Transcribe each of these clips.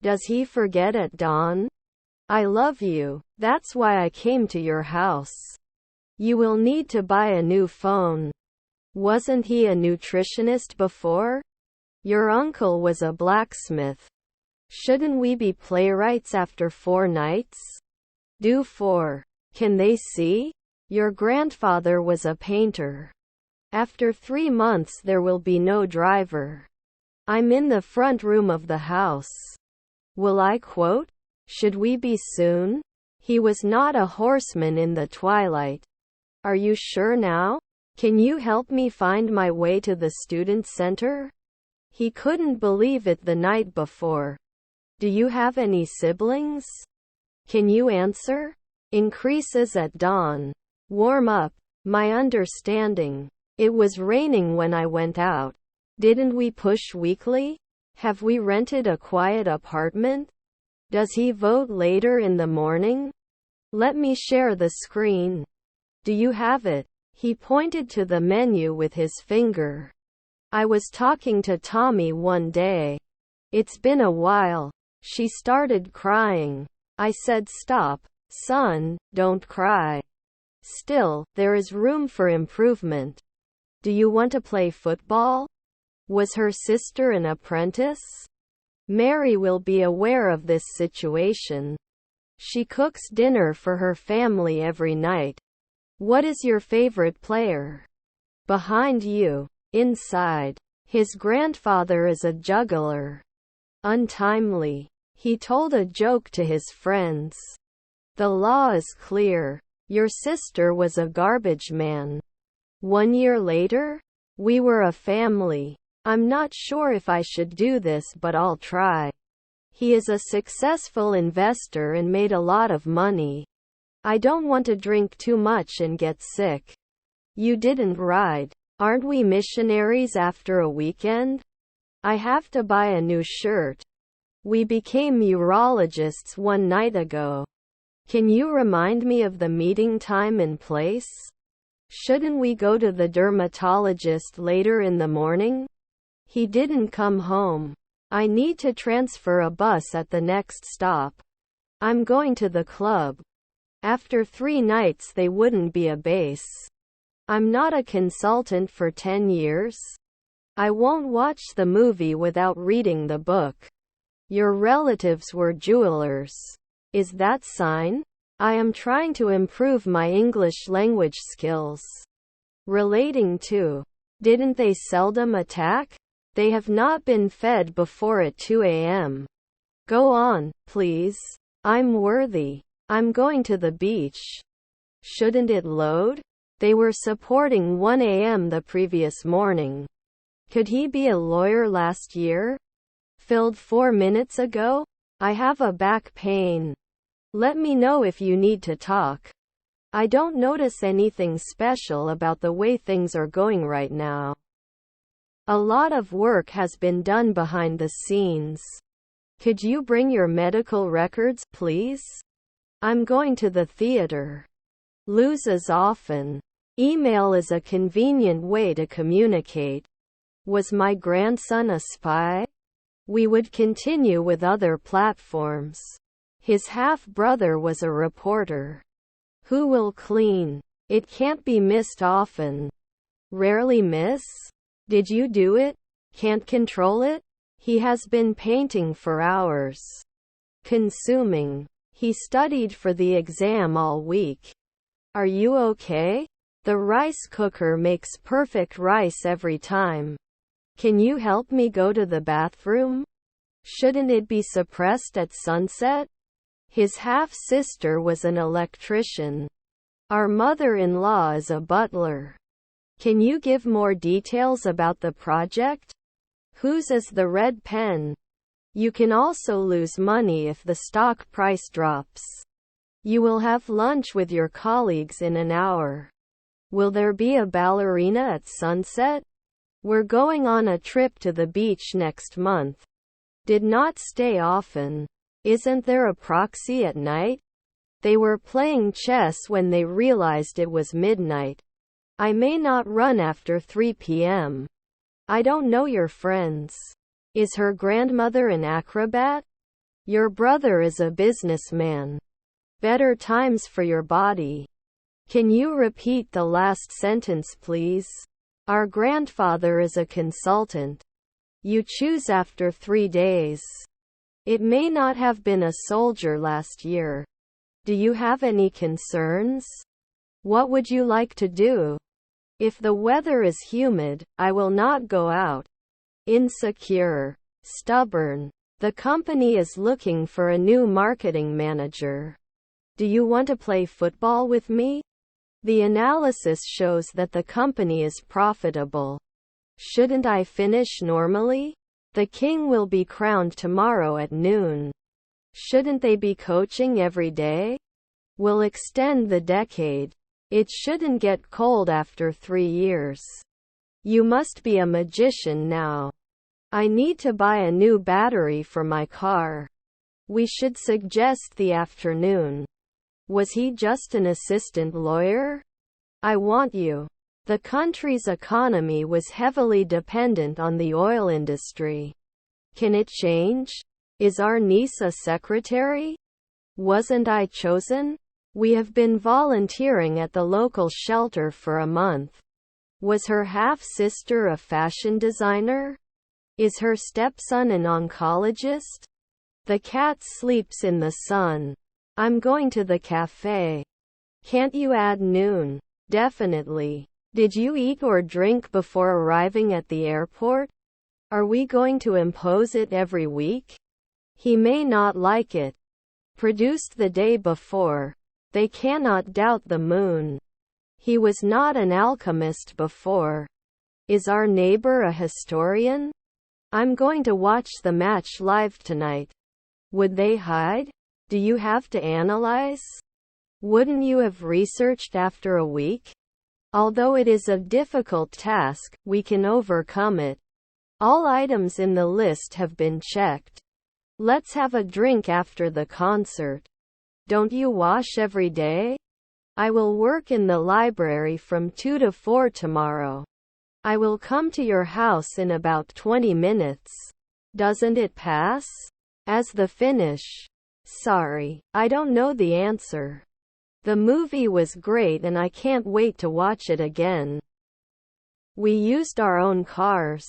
Does he forget at dawn? I love you. That's why I came to your house. You will need to buy a new phone. Wasn't he a nutritionist before? Your uncle was a blacksmith. Shouldn't we be playwrights after 4 nights? Do 4. Can they see? Your grandfather was a painter. After 3 months there will be no driver. I'm in the front room of the house. Will I quote? Should we be soon? He was not a horseman in the twilight. Are you sure now? Can you help me find my way to the student center? He couldn't believe it the night before. Do you have any siblings? Can you answer? Increases at dawn. Warm up. My understanding. It was raining when I went out. Didn't we push weekly? Have we rented a quiet apartment? Does he vote later in the morning? Let me share the screen. Do you have it? He pointed to the menu with his finger. I was talking to Tommy one day. It's been a while. She started crying. I said, stop, son, don't cry. Still, there is room for improvement. Do you want to play football? Was her sister an apprentice? Mary will be aware of this situation. She cooks dinner for her family every night. What is your favorite player? Behind you. Inside. His grandfather is a juggler. Untimely. He told a joke to his friends. The law is clear. Your sister was a garbage man. 1 year later? We were a family. I'm not sure if I should do this, but I'll try. He is a successful investor and made a lot of money. I don't want to drink too much and get sick. You didn't ride. Aren't we missionaries after a weekend? I have to buy a new shirt. We became urologists 1 night ago. Can you remind me of the meeting time and place? Shouldn't we go to the dermatologist later in the morning? He didn't come home. I need to transfer a bus at the next stop. I'm going to the club. After 3 nights they wouldn't be a base. I'm not a consultant for 10 years. I won't watch the movie without reading the book. Your relatives were jewelers. Is that sign? I am trying to improve my English language skills. Relating to. Didn't they seldom attack? They have not been fed before at 2 a.m. Go on, please. I'm worthy. I'm going to the beach. Shouldn't it load? They were supporting 1 a.m. the previous morning. Could he be a lawyer last year? Filled 4 minutes ago? I have a back pain. Let me know if you need to talk. I don't notice anything special about the way things are going right now. A lot of work has been done behind the scenes. Could you bring your medical records, please? I'm going to the theater. Loses often. Email is a convenient way to communicate. Was my grandson a spy? We would continue with other platforms. His half-brother was a reporter. Who will clean? It can't be missed often. Rarely miss? Did you do it? Can't control it? He has been painting for hours. Consuming. He studied for the exam all week. Are you okay? The rice cooker makes perfect rice every time. Can you help me go to the bathroom? Shouldn't it be suppressed at sunset? His half-sister was an electrician. Our mother-in-law is a butler. Can you give more details about the project? Whose is the red pen? You can also lose money if the stock price drops. You will have lunch with your colleagues in an hour. Will there be a ballerina at sunset? We're going on a trip to the beach next month. Did not stay often. Isn't there a proxy at night? They were playing chess when they realized it was midnight. I may not run after 3 p.m. I don't know your friends. Is her grandmother an acrobat? Your brother is a businessman. Better times for your body. Can you repeat the last sentence, please? Our grandfather is a consultant. You choose after 3 days. It may not have been a soldier last year. Do you have any concerns? What would you like to do? If the weather is humid, I will not go out. Insecure. Stubborn. The company is looking for a new marketing manager. Do you want to play football with me? The analysis shows that the company is profitable. Shouldn't I finish normally? The king will be crowned tomorrow at noon. Shouldn't they be coaching every day? Will extend the decade. It shouldn't get cold after 3 years. You must be a magician now. I need to buy a new battery for my car. We should suggest the afternoon. Was he just an assistant lawyer? I want you. The country's economy was heavily dependent on the oil industry. Can it change? Is our niece a secretary? Wasn't I chosen? We have been volunteering at the local shelter for a month. Was her half-sister a fashion designer? Is her stepson an oncologist? The cat sleeps in the sun. I'm going to the cafe. Can't you add noon? Definitely. Did you eat or drink before arriving at the airport? Are we going to impose it every week? He may not like it. Produced the day before. They cannot doubt the moon. He was not an alchemist before. Is our neighbor a historian? I'm going to watch the match live tonight. Would they hide? Do you have to analyze? Wouldn't you have researched after a week? Although it is a difficult task, we can overcome it. All items in the list have been checked. Let's have a drink after the concert. Don't you wash every day? I will work in the library from 2 to 4 tomorrow. I will come to your house in about 20 minutes. Doesn't it pass? As the finish. Sorry, I don't know the answer. The movie was great and I can't wait to watch it again. We used our own cars.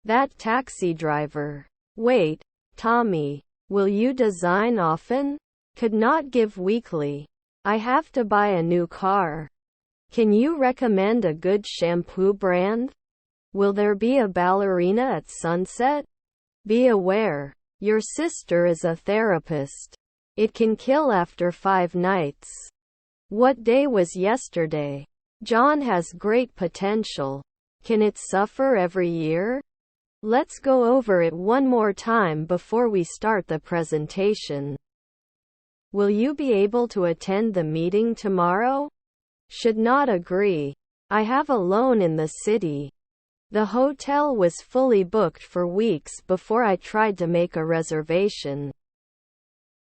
That taxi driver. Wait, Tommy, will you design often? Could not give weekly. I have to buy a new car. Can you recommend a good shampoo brand? Will there be a ballerina at sunset? Be aware. Your sister is a therapist. It can kill after 5 nights. What day was yesterday? John has great potential. Can it suffer every year? Let's go over it one more time before we start the presentation. Will you be able to attend the meeting tomorrow? Should not agree. I have a loan in the city. The hotel was fully booked for weeks before I tried to make a reservation.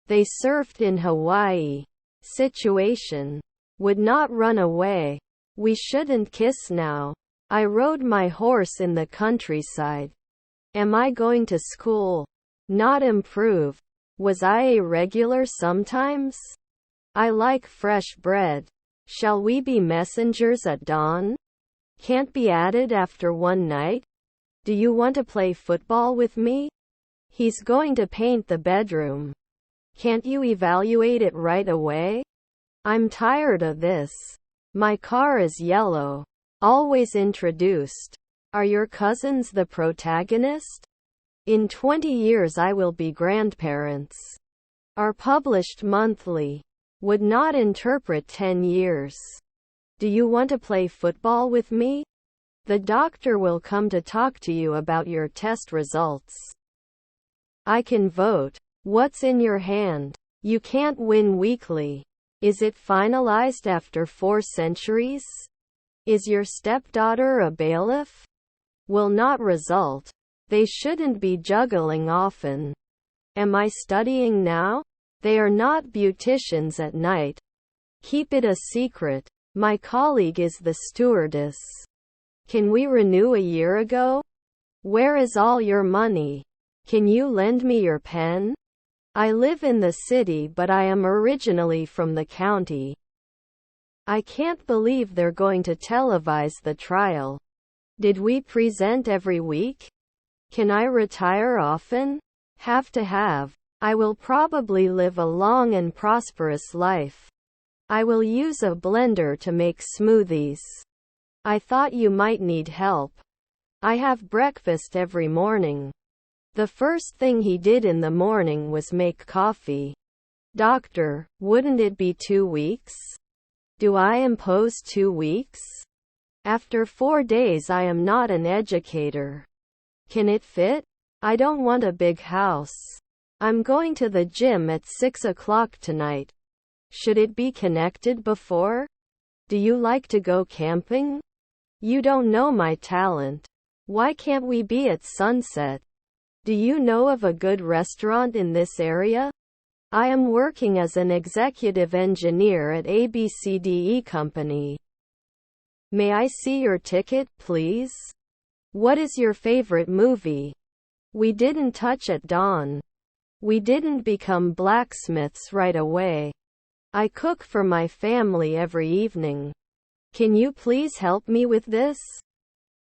They surfed in Hawaii. Situation. Would not run away. We shouldn't kiss now. I rode my horse in the countryside. Am I going to school? Not improve. Was I irregular sometimes? I like fresh bread. Shall we be messengers at dawn? Can't be added after one night? Do you want to play football with me? He's going to paint the bedroom. Can't you evaluate it right away? I'm tired of this. My car is yellow. Always introduced. Are your cousins the protagonist? In 20 years I will be grandparents. Are published monthly. Would not interpret 10 years. Do you want to play football with me? The doctor will come to talk to you about your test results. I can vote. What's in your hand? You can't win weekly. Is it finalized after 4 centuries? Is your stepdaughter a bailiff? Will not result. They shouldn't be juggling often. Am I studying now? They are not beauticians at night. Keep it a secret. My colleague is the stewardess. Can we renew a year ago? Where is all your money? Can you lend me your pen? I live in the city but I am originally from the county. I can't believe they're going to televise the trial. Did we present every week? Can I retire often? Have to have. I will probably live a long and prosperous life. I will use a blender to make smoothies. I thought you might need help. I have breakfast every morning. The first thing he did in the morning was make coffee. Doctor, wouldn't it be 2 weeks? Do I impose 2 weeks? After 4 days I am not an educator. Can it fit? I don't want a big house. I'm going to the gym at 6 o'clock tonight. Should it be connected before? Do you like to go camping? You don't know my talent. Why can't we be at sunset? Do you know of a good restaurant in this area? I am working as an executive engineer at ABCDE Company. May I see your ticket, please? What is your favorite movie? We didn't touch at dawn. We didn't become blacksmiths right away. I cook for my family every evening. Can you please help me with this?